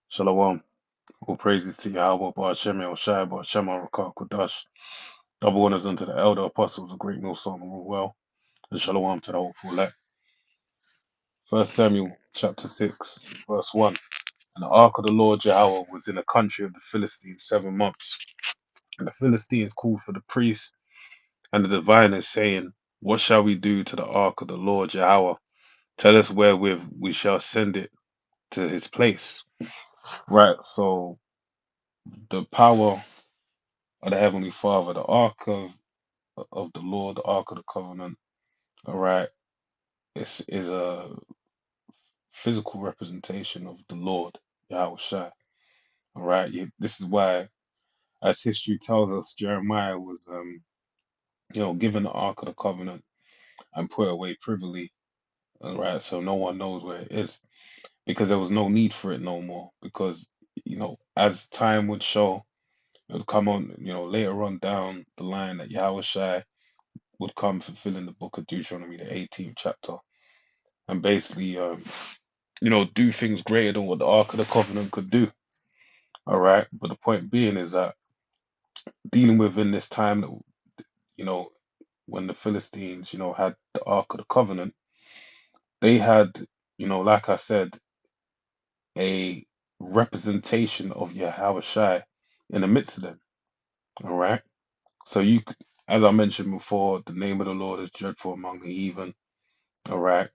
Shalom. All praises to Yahweh, Ba'ashem, El Shai, Ba'ashem, Arakah, Kodash. Double honors unto the elder apostles, a great millstone, and rule well. And shalom to the hopeful elect. First Samuel chapter 6, verse 1. And the ark of the Lord Yahweh was in the country of the Philistines 7 months. And the Philistines called for the priests and the diviners, saying, What shall we do to the ark of the Lord Yahweh? Tell us wherewith we shall send it to his place. Right, so the power of the Heavenly Father, the ark of the Lord, the Ark of the Covenant, all right, is a physical representation of the Lord, Yahweh Shai, all right. This is why, as history tells us, Jeremiah was, given the Ark of the Covenant and put away privily, all right, so no one knows where it is, because there was no need for it no more, because, as time would show, it would come on, later on down the line that Yahweh Shai would come fulfilling the book of Deuteronomy, the 18th chapter, and basically, do things greater than what the Ark of the Covenant could do. All right. But the point being is that dealing with in this time that, you know, when the Philistines, had the Ark of the Covenant, they had, like I said, a representation of Yahweh Shai in the midst of them. All right. So as I mentioned before, the name of the Lord is dreadful among the heathen. All right.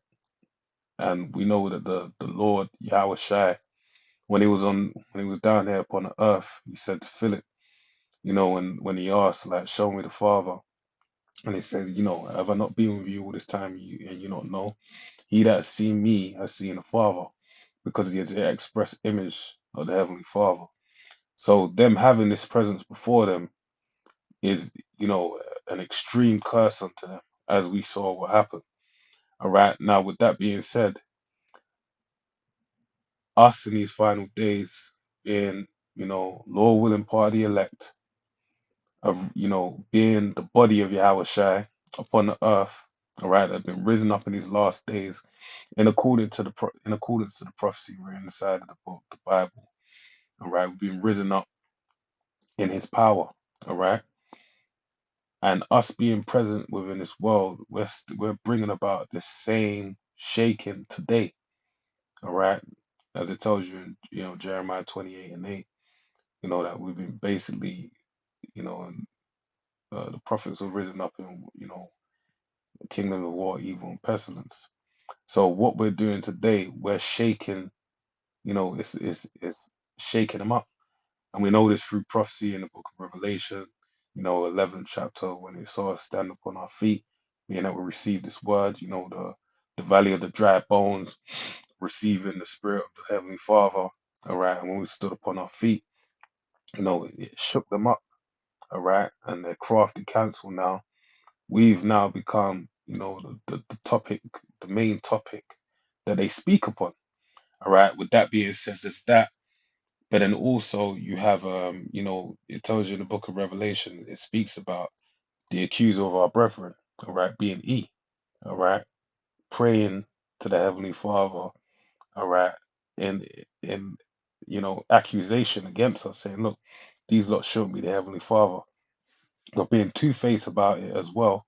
And we know that the Lord Yahweh Shai, when he was down here upon the earth, he said to Philip, when he asked, like, show me the Father, and he said, have I not been with you all this time, and you not know? He that has seen me has seen the Father, because he is the express image of the Heavenly Father. So them having this presence before them is, an extreme curse unto them, as we saw what happened. All right. Now, with that being said, us in these final days, being, Lord willing, party elect, of being the body of Yahweh Shai upon the earth, all right, that have been risen up in these last days, in accordance to the prophecy written inside of the book, the Bible, all right, we've been risen up in His power, all right, and us being present within this world, we're bringing about the same shaking today, all right, as it tells you in Jeremiah 28:8, that we've been basically, and, the prophets have risen up in kingdom of war, evil, and pestilence. So what we're doing today, we're shaking, it's shaking them up. And we know this through prophecy in the book of Revelation, 11th chapter, when it saw us stand upon our feet, being that we received this word, the valley of the dry bones, receiving the spirit of the Heavenly Father. All right. And when we stood upon our feet, it shook them up. All right. And their crafty counsel now, we've now become, the topic, the main topic that they speak upon. All right. With that being said, there's that. But then also you have, it tells you in the book of Revelation, it speaks about the accuser of our brethren, all right, being E, all right, praying to the Heavenly Father, all right, in in accusation against us, saying, look, these lot shouldn't be the Heavenly Father. They're being two-faced about it as well,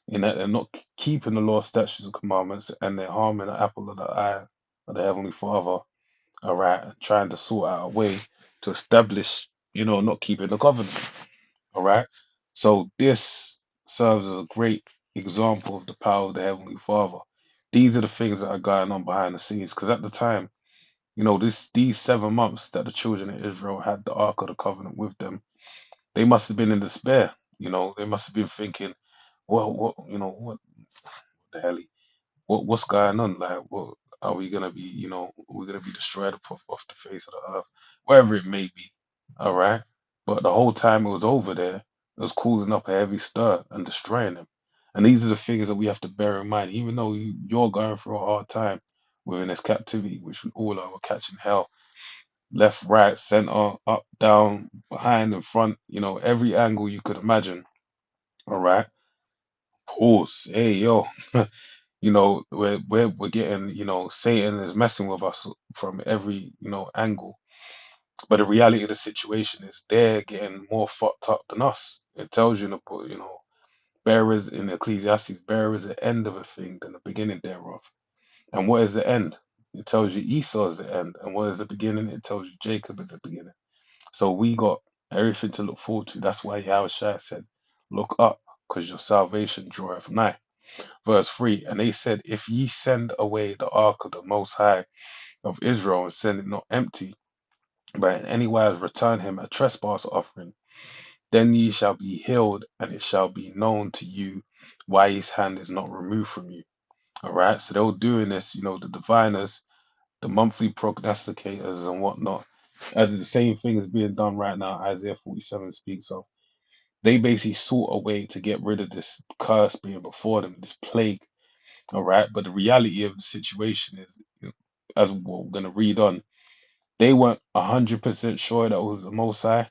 in that they're not keeping the law, statutes, and commandments, and they're harming the apple of the eye of the Heavenly Father, all right, and trying to sort out a way to establish, not keeping the covenant, all right. So this serves as a great example of the power of the Heavenly Father. These are the things that are going on behind the scenes, because at the time, these 7 months that the children of Israel had the Ark of the Covenant with them, they must have been in despair. They must have been thinking, well, what the hell? What's going on? Like, what are we gonna be? We're gonna be destroyed off the face of the earth, wherever it may be. All right. But the whole time it was over there, it was causing up a heavy stir and destroying them. And these are the things that we have to bear in mind, even though you're going through a hard time within this captivity, which we all are. We're catching hell, left, right, center, up, down, behind, and front. Every angle you could imagine. All right. Pause. Hey, yo. we're getting, Satan is messing with us from every, angle. But the reality of the situation is they're getting more fucked up than us. It tells you in the book, bearers in Ecclesiastes, bearer is the end of a thing than the beginning thereof. And what is the end? It tells you Esau is the end. And what is the beginning? It tells you Jacob is the beginning. So we got everything to look forward to. That's why Yahushua said, look up, because your salvation draweth nigh. Verse 3, and they said, if ye send away the ark of the Most High of Israel and send it not empty, but in any wise return him a trespass offering, then ye shall be healed, and it shall be known to you why his hand is not removed from you. All right, so they were doing this, the diviners, the monthly prognosticators, and whatnot. As the same thing is being done right now, Isaiah 47 speaks of. They basically sought a way to get rid of this curse being before them, this plague. All right, but the reality of the situation is, as we're going to read on, they weren't 100% sure that it was the Most High,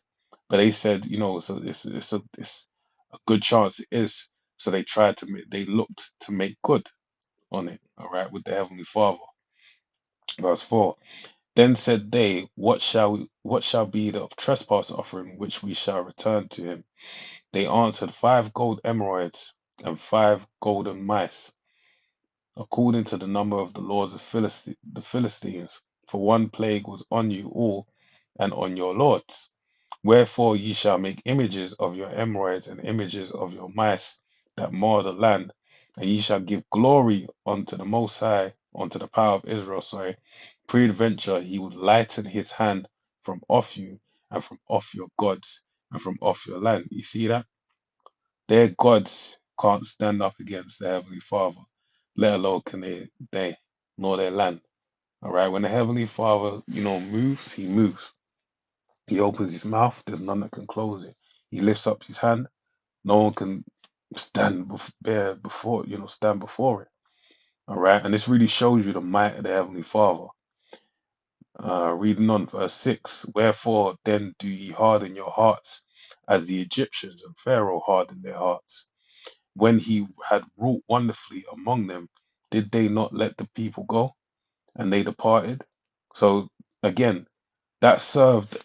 but they said, so it's a good chance it is. So they tried to they looked to make good on it. All right, with the Heavenly Father. Verse 4. Then said they, what shall be the trespass offering which we shall return to him? They answered, 5 gold emeroids and 5 golden mice, according to the number of the lords of the Philistines. For one plague was on you all, and on your lords. Wherefore ye shall make images of your emeroids and images of your mice that mar the land, and ye shall give glory unto the Most High, unto the power of Israel. Sorry, peradventure he would lighten his hand from off you, and from off your gods, and from off your land. You see that? Their gods can't stand up against the Heavenly Father, let alone can they nor their land. All right, when the Heavenly Father, moves, he moves. He opens his mouth, there's none that can close it. He lifts up his hand, no one can stand before it. All right, and this really shows you the might of the Heavenly Father. Reading on verse 6, wherefore then do ye harden your hearts as the Egyptians and Pharaoh hardened their hearts? When he had wrought wonderfully among them, did they not let the people go? And they departed. So again, that served,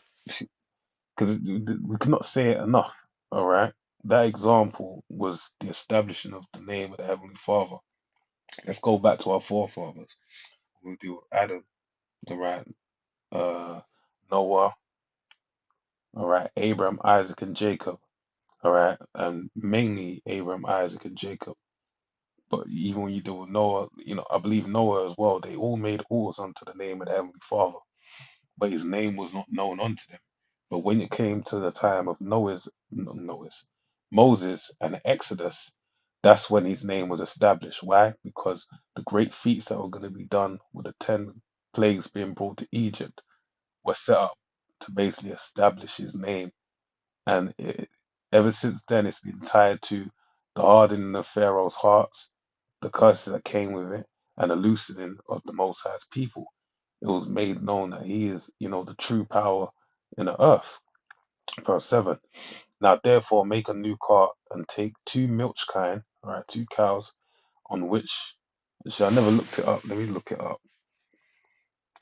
because we cannot say it enough. All right, that example was the establishing of the name of the Heavenly Father. Let's go back to our forefathers. We deal with Adam, all right, uh, Noah, all right, Abraham, Isaac, and Jacob, all right, and mainly Abraham, Isaac, and Jacob. But even when you deal with Noah, I believe Noah as well, they all made oaths unto the name of the Heavenly Father, but his name was not known unto them. But when it came to the time of Moses and the Exodus, that's when his name was established. Why? Because the great feats that were going to be done with the 10 plagues being brought to Egypt were set up to basically establish his name. And ever since then, it's been tied to the hardening of Pharaoh's hearts, the curses that came with it, and the loosening of the Most High's people. It was made known that he is, the true power in the earth. Verse 7. Now therefore make a new cart and take 2 milch kine, all right, 2 cows, on which, I never looked it up. Let me look it up.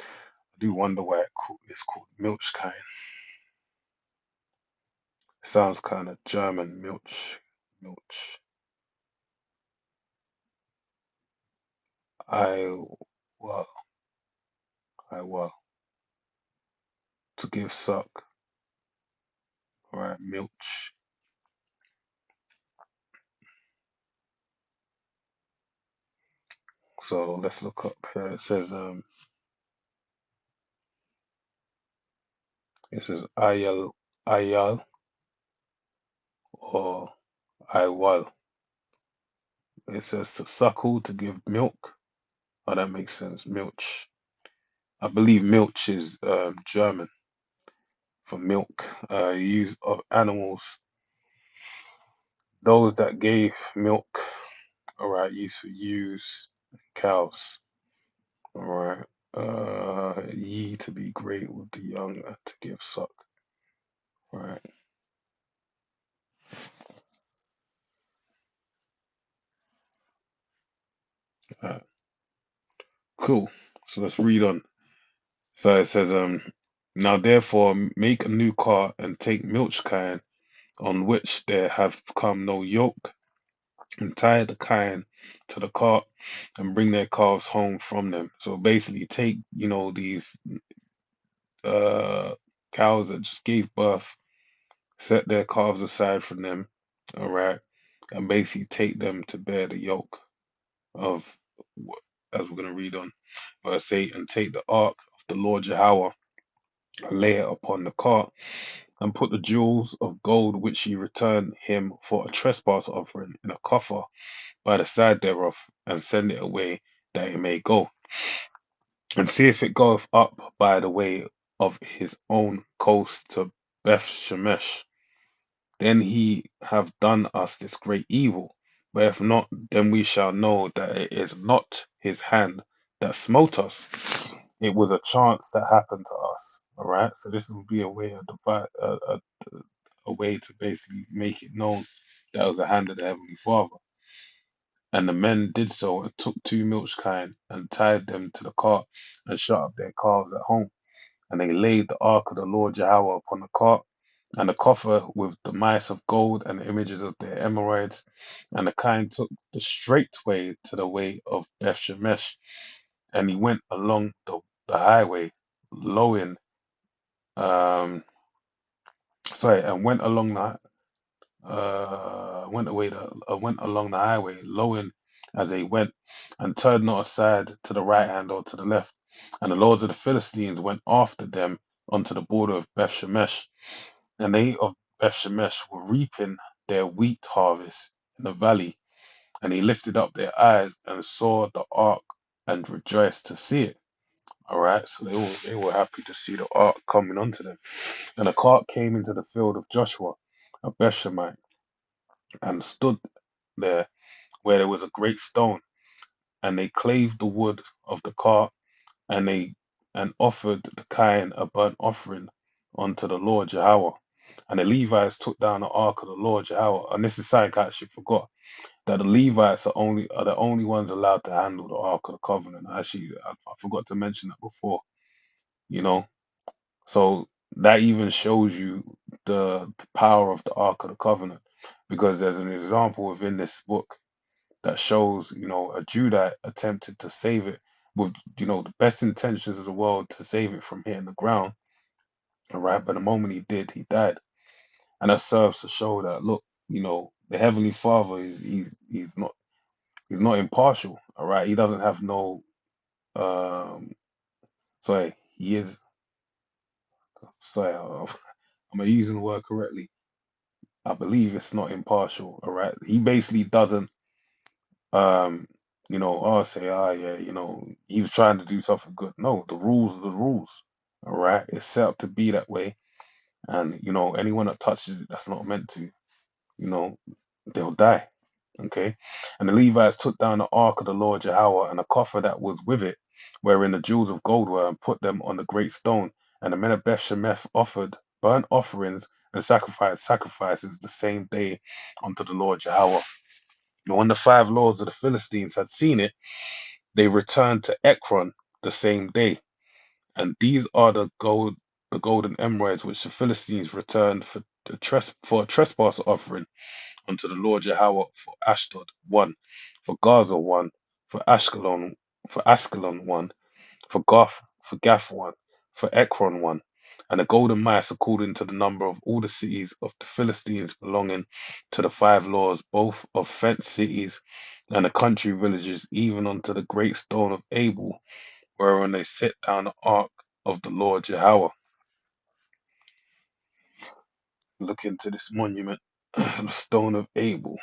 I do wonder why it's called milch kine. Sounds kind of German, milch. I, well, to give suck, all right, milch. So let's look up here. It says ayal or iwal. It says to suckle, to give milk. Oh, that makes sense. Milch. I believe milch is German for milk. Use of animals. Those that gave milk. All right, used for ewes, cows. All right. Ye to be great with the young and to give suck. All right. Cool. So let's read on. So it says, now therefore make a new cart and take milch kine on which there have come no yoke, and tie the kine to the cart and bring their calves home from them. So basically take, these uh cows that just gave birth, set their calves aside from them, all right, and basically take them to bear the yoke of, as we're gonna read on verse 8, and take the ark of the Lord Yahweh and lay it upon the cart, and put the jewels of gold which ye returned him for a trespass offering in a coffer by the side thereof, and send it away that it may go, and see if it goeth up by the way of his own coast to Beth Shemesh. Then he have done us this great evil. But if not, then we shall know that it is not his hand that smote us. It was a chance that happened to us. All right. So this will be a way of a way to basically make it known that it was the hand of the heavenly Father. And the men did so and took two milch kine and tied them to the cart and shut up their calves at home. And they laid the ark of the Lord Yahweh upon the cart, and the coffer with the mice of gold and the images of their emeralds. And the kine took the straight way to the way of Beth Shemesh, and he went along the highway, lowing, um, sorry, and went along the highway, lowing as they went, and turned not aside to the right hand or to the left. And the lords of the Philistines went after them unto the border of Beth Shemesh, and they of Beth Shemesh were reaping their wheat harvest in the valley. And he lifted up their eyes and saw the ark and rejoiced to see it. All right, so they were happy to see the ark coming unto them. And the cart came into the field of Joshua, a Bethshemite, and stood there where there was a great stone. And they clave the wood of the cart, and they and offered the kine a burnt offering unto the Lord Yahweh. And the Levites took down the ark of the Lord Yahweh. And this is something I actually forgot, that the Levites are the only ones allowed to handle the ark of the covenant. Actually, I forgot to mention that before. You know, so that even shows you the power of the ark of the covenant, because there's an example within this book that shows, a Judite attempted to save it with, the best intentions of the world to save it from hitting the ground. All right, but the moment he did, he died. And that serves to show that, look, the Heavenly Father he's not impartial. All right, he doesn't have no sorry, he is sorry, am I using the word correctly? I believe it's not impartial. All right, he basically doesn't um say, yeah, he was trying to do something good. No, the rules are the rules. All right, it's set up to be that way, and anyone that touches it that's not meant to, you know they'll die. Okay. And the Levites took down the ark of the Lord Yahweh and the coffer that was with it, wherein the jewels of gold were, and put them on the great stone. And the men of Beth Shemeth offered burnt offerings and sacrificed sacrifices the same day unto the Lord Yahweh. And when the five lords of the Philistines had seen it, they returned to Ekron the same day. And these are the golden emeralds which the Philistines returned for a trespass offering unto the Lord Yahweh, for Ashdod one, for Gaza one, for Ashkelon one, for Gath one, for Ekron one, and the golden mice according to the number of all the cities of the Philistines belonging to the five lords, both of fenced cities and the country villages, even unto the great stone of Abel, whereon they set down the ark of the Lord Yahweh. Look into this monument, the stone of Abel.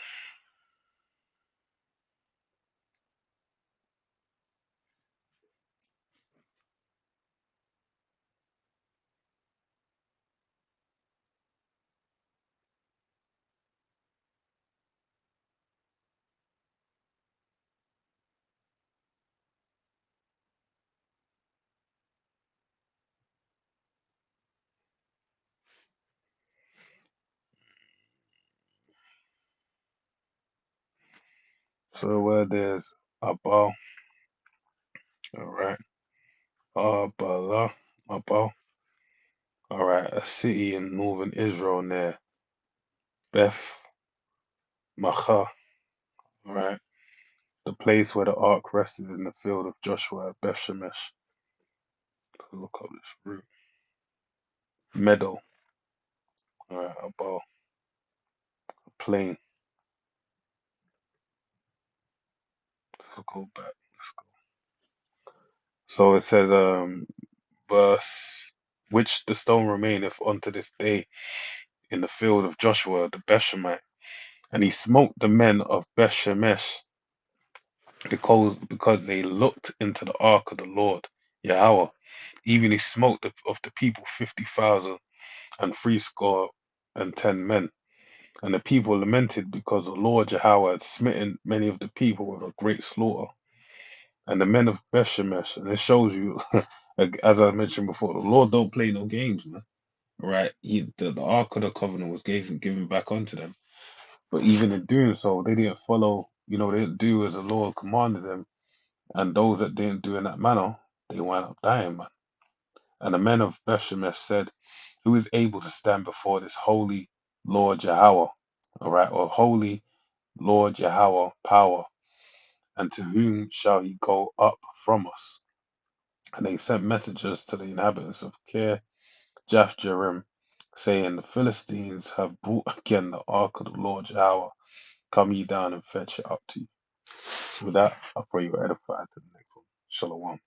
So where there's Abal, All right. Bala, Abal. All right. A city in northern Israel near Beth Macha. All right. The place where the ark rested in the field of Joshua at Beth Shemesh. Look up this route. Meadow. All right. Abal. Plain. I'll go back. Let's go. So it says, verse, which the stone remaineth unto this day in the field of Joshua the Beshemite, and he smote the men of Bethshemesh because they looked into the ark of the Lord Yahweh. Even he smote of the people 50,000 and threescore and 10 men. And the people lamented because the Lord Yahweh had smitten many of the people with a great slaughter. And the men of Bethshemesh, and it shows you, as I mentioned before, the Lord don't play no games, man. Right? The Ark of the Covenant was given back unto them. But even in doing so, they didn't follow, they didn't do as the Lord commanded them. And those that didn't do in that manner, they wind up dying, man. And the men of Bethshemesh said, who is able to stand before this holy Lord Yahweh? All right, or holy Lord Yahweh power, and to whom shall he go up from us? And they sent messengers to the inhabitants of Kir Jathjearim, saying, the Philistines have brought again the ark of the Lord Yahweh. Come ye down and fetch it up to you. So with that, I pray you are edified to the next one. Shalom.